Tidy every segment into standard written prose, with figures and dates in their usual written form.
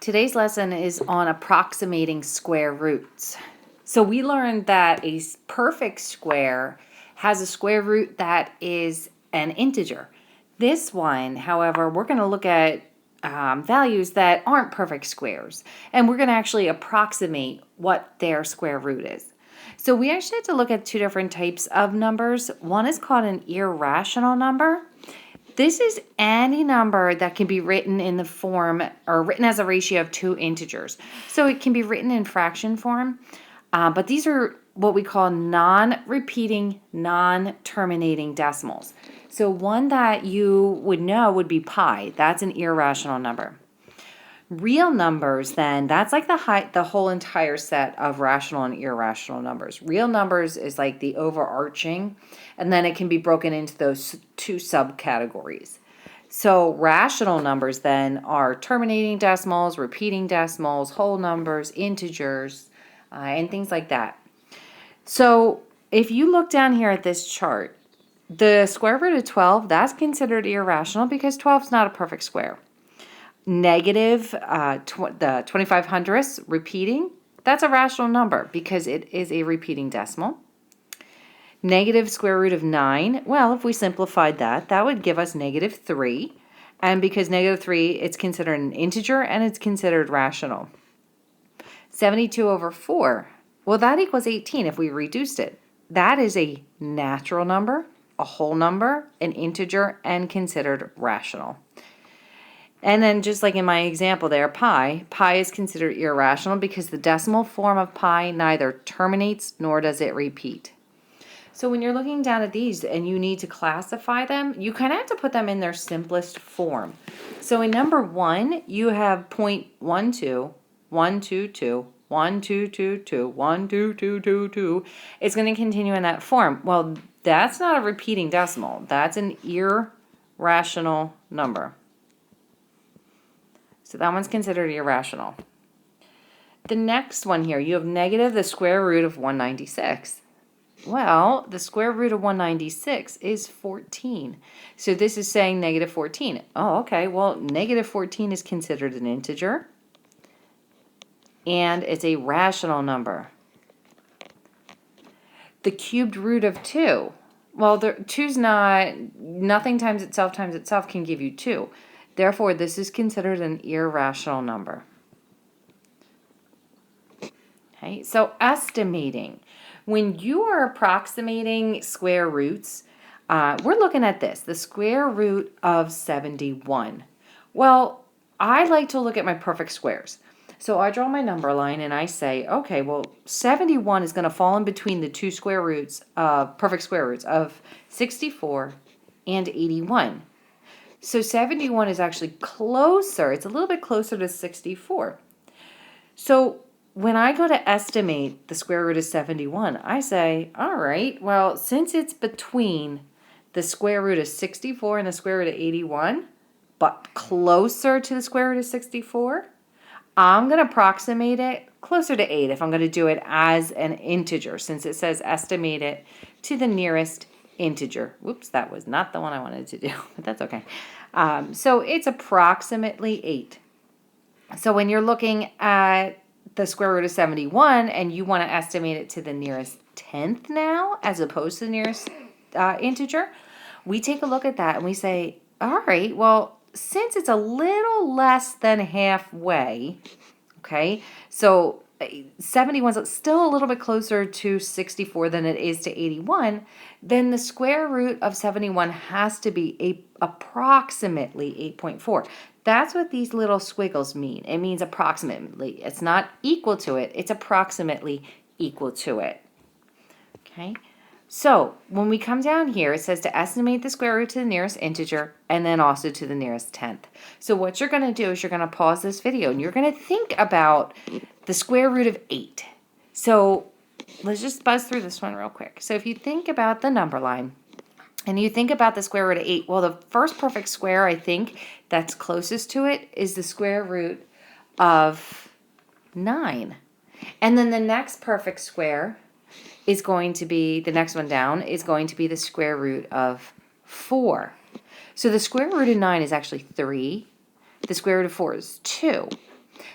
Today's lesson is on approximating square roots. So we learned that a perfect square has a square root that is an integer. This one, however, we're going to look at values that aren't perfect squares, and we're going to actually approximate what their square root is. So we actually have to look at two different types of numbers. One is called an irrational number. This is any number that can be written in the form or written as a ratio of two integers. So it can be written in fraction form, but these are what we call non-repeating, non-terminating decimals. So one that you would know would be pi. That's an irrational number. Real numbers, then, that's like the whole entire set of rational and irrational numbers. Real numbers is like the overarching, and then it can be broken into those two subcategories. So rational numbers then are terminating decimals, repeating decimals, whole numbers, integers, and things like that. So if you look down here at this chart, the square root of 12, that's considered irrational because 12 is not a perfect square. Negative the 2500ths repeating, that's a rational number because it is a repeating decimal. Negative square root of 9, well, if we simplified that, that would give us negative 3. And because negative 3, it's considered an integer and it's considered rational. 72 over 4, well, that equals 18 if we reduced it. That is a natural number, a whole number, an integer, and considered rational. And then just like in my example there, pi is considered irrational because the decimal form of pi neither terminates nor does it repeat. So when you're looking down at these and you need to classify them, you kind of have to put them in their simplest form. So in number 1, you have 0.12, 122, 1222, 12222. It's going to continue in that form. Well, that's not a repeating decimal. That's an irrational number. So that one's considered irrational. The next one here, you have negative the square root of 196. Well, the square root of 196 is 14. So this is saying negative 14. Oh, okay. Well, negative 14 is considered an integer. And it's a rational number. The cubed root of 2. Well, 2's nothing times itself can give you 2. Therefore, this is considered an irrational number. Okay, so estimating. When you are approximating square roots, we're looking at this, the square root of 71. Well, I like to look at my perfect squares. So I draw my number line and I say, okay, well, 71 is going to fall in between the two square roots, perfect square roots of 64 and 81. So 71 is actually closer. It's a little bit closer to 64. So when I go to estimate the square root of 71, I say, all right, well, since it's between the square root of 64 and the square root of 81, but closer to the square root of 64, I'm going to approximate it closer to 8 if I'm going to do it as an integer, since it says estimate it to the nearest integer. Whoops, that was not the one I wanted to do, but that's okay. So it's approximately 8. So when you're looking at the square root of 71 and you want to estimate it to the nearest 10th now, as opposed to the nearest integer, we take a look at that and we say, all right, well, since it's a little less than halfway, okay, so 71 is still a little bit closer to 64 than it is to 81, then the square root of 71 has to be approximately 8.4. That's what these little squiggles mean. It means approximately. It's not equal to it. It's approximately equal to it. Okay? So when we come down here, it says to estimate the square root to the nearest integer and then also to the nearest tenth. So what you're going to do is you're going to pause this video and you're going to think about the square root of 8. So let's just buzz through this one real quick. So if you think about the number line and you think about the square root of 8, well, the first perfect square, I think, that's closest to it is the square root of 9. And then the next perfect square is going to be, the next one down, is going to be the square root of 4. So the square root of 9 is actually 3. The square root of 4 is 2.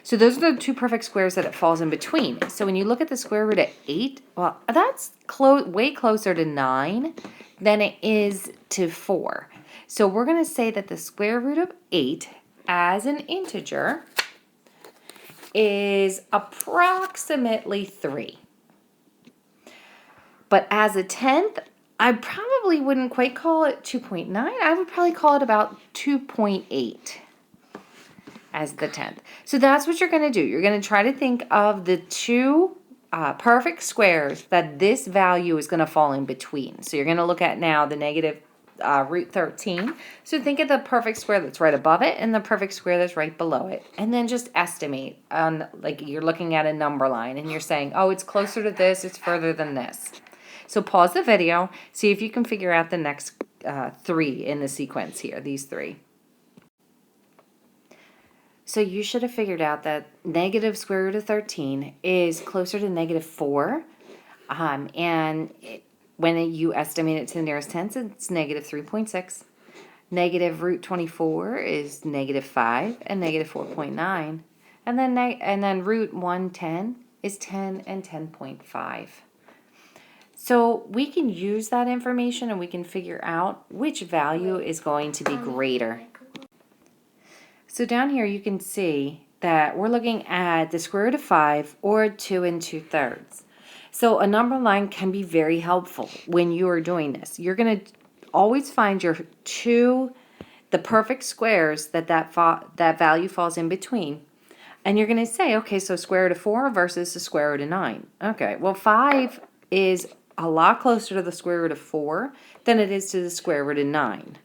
So those are the two perfect squares that it falls in between. So when you look at the square root of 8, well, that's way closer to 9 than it is to 4. So we're going to say that the square root of 8 as an integer is approximately 3. But as a tenth, I probably wouldn't quite call it 2.9. I would probably call it about 2.8 as the tenth. So that's what you're going to do. You're going to try to think of the two perfect squares that this value is going to fall in between. So you're going to look at now the negative root 13. So think of the perfect square that's right above it and the perfect square that's right below it. And then just estimate on, like you're looking at a number line and you're saying, oh, it's closer to this, it's further than this. So pause the video, see if you can figure out the next 3 in the sequence here, these 3. So you should have figured out that negative square root of 13 is closer to negative 4. When you estimate it to the nearest tenth, it's negative 3.6. Negative root 24 is negative 5 and negative 4.9. And then root 110 is 10 and 10.5. So we can use that information and we can figure out which value is going to be greater. So down here you can see that we're looking at the square root of 5 or 2 2/3. So a number line can be very helpful when you are doing this. You're going to always find the perfect squares that value falls in between. And you're going to say, okay, so square root of 4 versus the square root of 9. Okay, well 5 is a lot closer to the square root of 4 than it is to the square root of 9.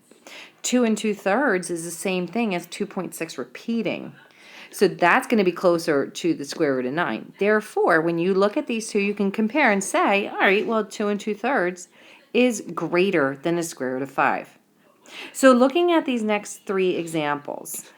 2 2/3 is the same thing as 2.6 repeating. So that's going to be closer to the square root of 9. Therefore, when you look at these two, you can compare and say, all right, well, 2 2/3 is greater than the square root of 5. So looking at these next 3 examples,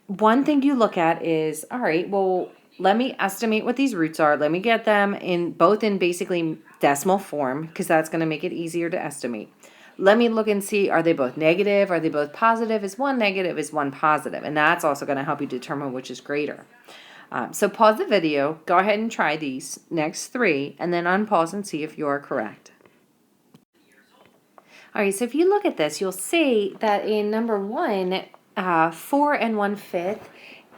one thing you look at is, all right, well, let me estimate what these roots are. Let me get them both in basically decimal form because that's going to make it easier to estimate. Let me look and see, are they both negative? Are they both positive? Is one negative? Is one positive? And that's also going to help you determine which is greater. So pause the video, go ahead and try these next 3, and then unpause and see if you're correct. All right, so if you look at this, you'll see that in number 1, 4 1/5,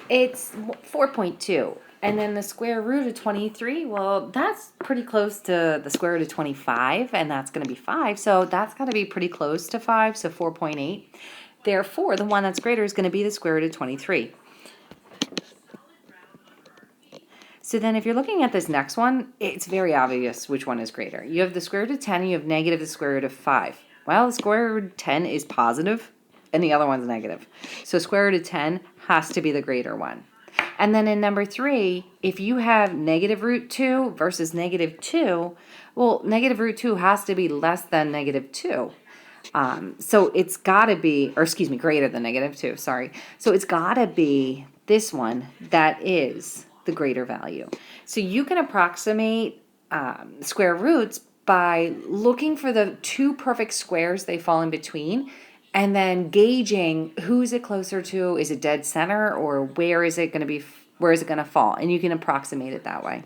it's 4.2. And then the square root of 23, well, that's pretty close to the square root of 25, and that's going to be 5. So that's got to be pretty close to 5, so 4.8. Therefore, the one that's greater is going to be the square root of 23. So then if you're looking at this next one, it's very obvious which one is greater. You have the square root of 10, and you have negative the square root of 5. Well, the square root of 10 is positive, and the other one's negative. So square root of 10 has to be the greater one. And then in number 3, if you have negative root 2 versus negative 2, well, negative root 2 has to be less than negative 2. So it's got to be, greater than negative 2, sorry. So it's got to be this one that is the greater value. So you can approximate square roots by looking for the two perfect squares they fall in between, and then gauging who is it closer to, is it dead center, or where is it going to fall, and you can approximate it that way.